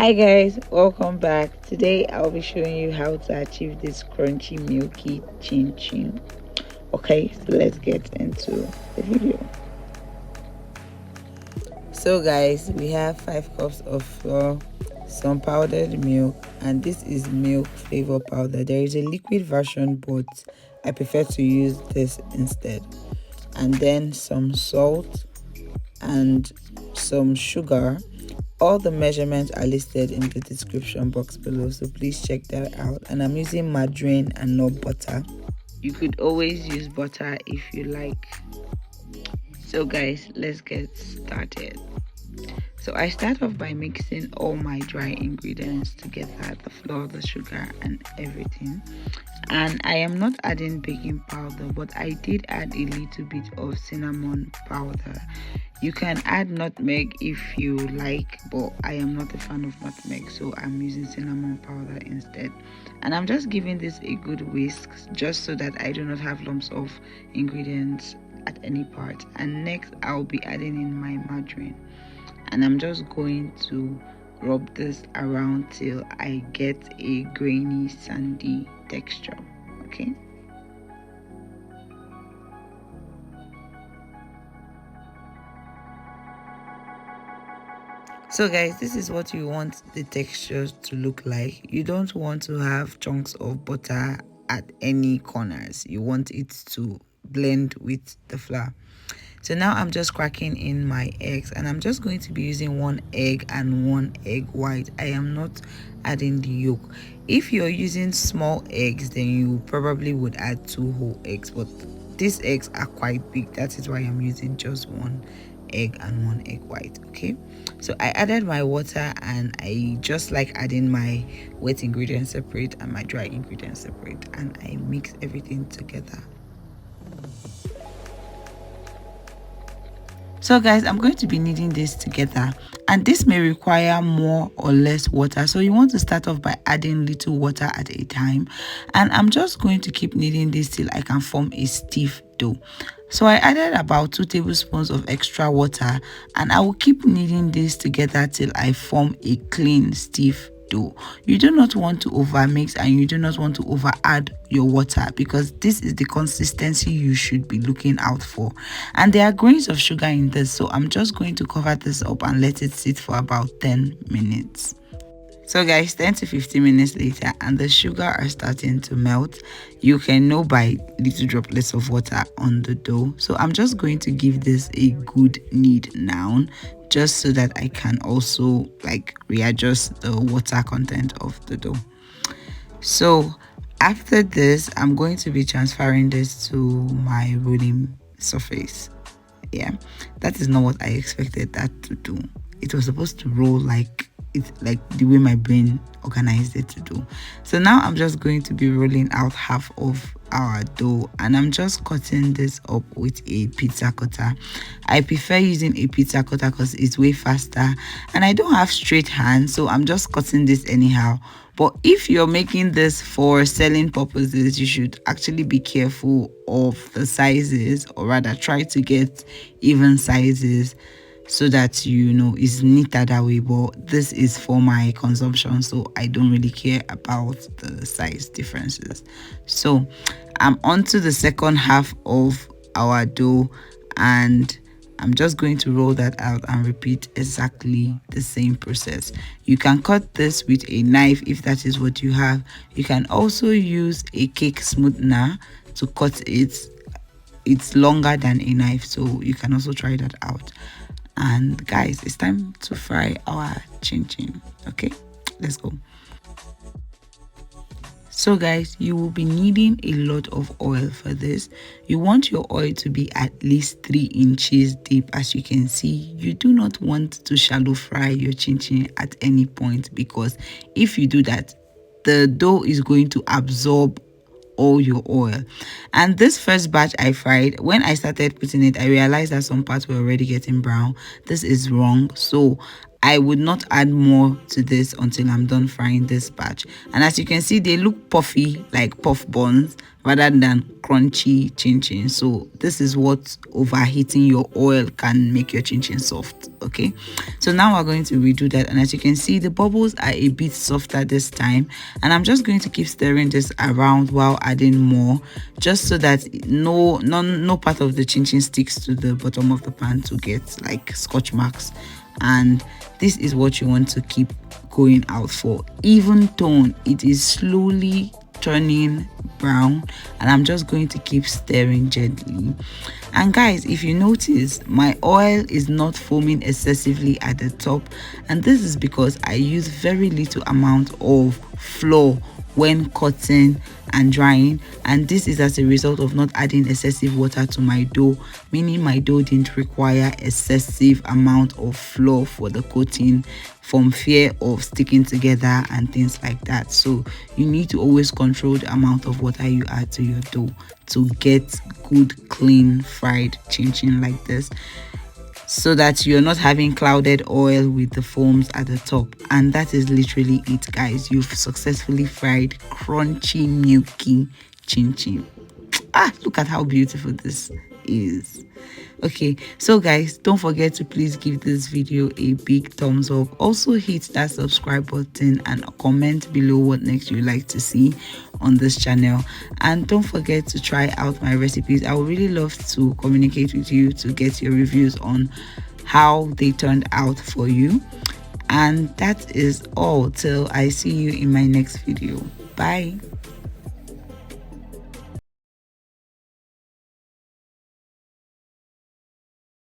Hi guys, welcome back. Today I'll be showing you how to achieve this crunchy milky chin chin. Okay, so let's get into the video. So guys, we have 5 cups of flour, some powdered milk, and this is milk flavor powder. There is a liquid version, but I prefer to use this instead. And then some salt and some sugar. All the measurements are listed in the description box below, so please check that out. And I'm using margarine and not butter. You could always use butter if you like. So guys, let's get started. So I start off by mixing all my dry ingredients together, the flour, the sugar, and everything. And I am not adding baking powder, but I did add a little bit of cinnamon powder. You can add nutmeg if you like, but I am not a fan of nutmeg, so I'm using cinnamon powder instead. And I'm just giving this a good whisk just so that I do not have lumps of ingredients at any part. And next I'll be adding in my margarine, and I'm just going to rub this around till I get a grainy sandy texture. Okay, so guys, this is what you want the texture to look like. You don't want to have chunks of butter at any corners. You want it to blend with the flour. So now I'm just cracking in my eggs, and I'm just going to be using 1 egg and 1 egg white. I am not adding the yolk. If you're using small eggs, then you probably would add 2 whole eggs, but these eggs are quite big. That is why I'm using just 1 egg and 1 egg white. Okay, so I added my water, and I just like adding my wet ingredients separate and my dry ingredients separate, and I mix everything together. So guys, I'm going to be kneading this together, and this may require more or less water, so you want to start off by adding little water at a time. And I'm just going to keep kneading this till I can form a stiff dough. So I added about 2 tablespoons of extra water, and I will keep kneading this together till I form a clean stiff dough. You do not want to over mix, and you do not want to over add your water, because this is the consistency you should be looking out for. And there are grains of sugar in this, so I'm just going to cover this up and let it sit for about 10 minutes. So guys, 10 to 15 minutes later, and the sugar are starting to melt. You can know by little droplets of water on the dough. So I'm just going to give this a good knead now, just so that I can also like readjust the water content of the dough. So after this, I'm going to be transferring this to my rolling surface. Yeah, that is not what I expected that to do. It was supposed to roll like the way my brain organized it to do. So now I'm just going to be rolling out half of our dough, and I'm just cutting this up with a pizza cutter. I prefer using a pizza cutter because it's way faster, and I don't have straight hands, so I'm just cutting this anyhow. But if you're making this for selling purposes, you should actually be careful of the sizes, or rather try to get even sizes, so that you know it's neater that way. But this is for my consumption, so I don't really care about the size differences. So I'm on to the second half of our dough, and I'm just going to roll that out and repeat exactly the same process. You can cut this with a knife if that is what you have. You can also use a cake smoother to cut it. It's longer than a knife, so you can also try that out. And guys, it's time to fry our chin chin. Okay, let's go. So guys, you will be needing a lot of oil for this. You want your oil to be at least 3 inches deep. As you can see, you do not want to shallow fry your chin chin at any point, because if you do that, the dough is going to absorb all your oil. And this first batch I fried, when I started putting it, I realized that some parts were already getting brown. This is wrong. So I would not add more to this until I'm done frying this batch. And as you can see, they look puffy, like puff buns, rather than crunchy chin chin. So this is what overheating your oil can make your chin chin soft. Okay, so now we're going to redo that, and as you can see, the bubbles are a bit softer this time, and I'm just going to keep stirring this around while adding more, just so that no part of the chin chin sticks to the bottom of the pan to get like scotch marks. And this is what you want to keep going out for. Even tone, it is slowly turning brown, and I'm just going to keep stirring gently. And guys, if you notice, my oil is not foaming excessively at the top, and this is because I use very little amount of flour when cutting and drying, and this is as a result of not adding excessive water to my dough, meaning my dough didn't require excessive amount of flour for the coating from fear of sticking together and things like that. So you need to always control the amount of water you add to your dough to get good clean fried chin chin like this, so that you're not having clouded oil with the foams at the top. And that is literally it, guys. You've successfully fried crunchy milky chin chin. Look at how beautiful this is. Okay, so guys, don't forget to please give this video a big thumbs up. Also hit that subscribe button and comment below what next you'd like to see on this channel. And don't forget to try out my recipes. I would really love to communicate with you to get your reviews on how they turned out for you. And that is all till I see you in my next video. Bye.